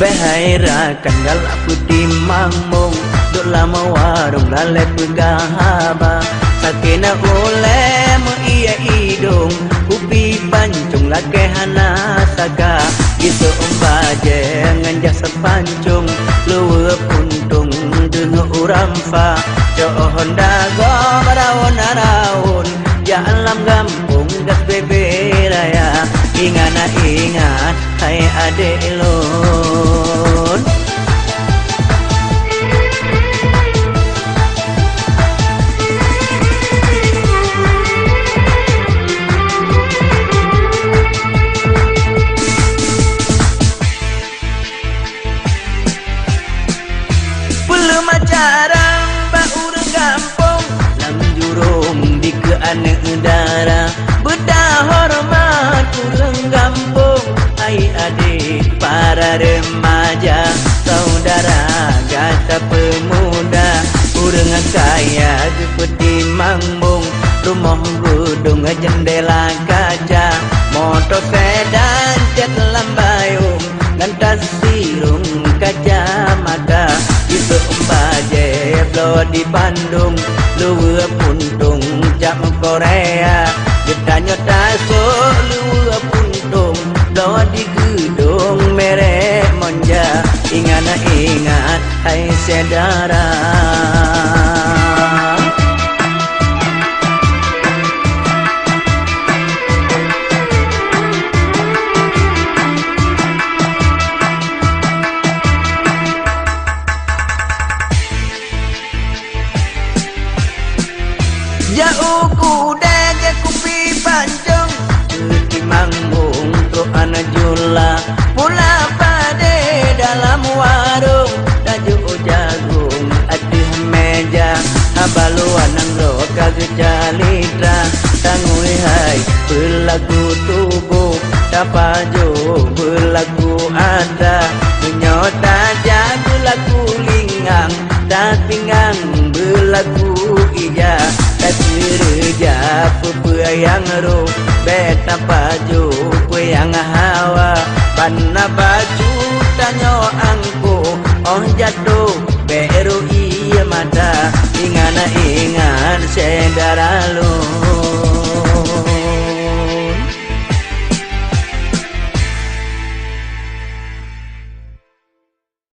Behaira kandal putih mangmung duk lama warung lalai pegahaba sakena oleh mu iya idung kupi pancung lake hana saka gitu umbaje nganjak sepancung luwe puntung dengan uramfa johon dago baraun araun ya alam gampung gas bebe raya ingana ingat hai adek lon belum acarang baurang gampung lam jurung di keane udara bedah hormat urang gampung hai adik para remaja saudara gata pemuda urang kaya seperti mangmung rumah gedung jendela kaca motor sedan cat lambayung ngantas sirung kaca mata itu umbaje blow di Bandung luwe puntung jam Korea gedanya taso luwe puntung blow di gedung merek monja ingat hai saudara jauh kuda ke kupi pancung di mangmung truk anak jula pula pade dalam warung tajuk jagung adih meja habaluan nangro kagak jalitra tangui hai belagu tubuh tapaju belagu ada menyota jagu lagu lingang dan pinggang belagu ija kerja pupuyang ru beta baju puyang hawa panna baju tanyo angku oh jatuh beru iya mata ingat saudara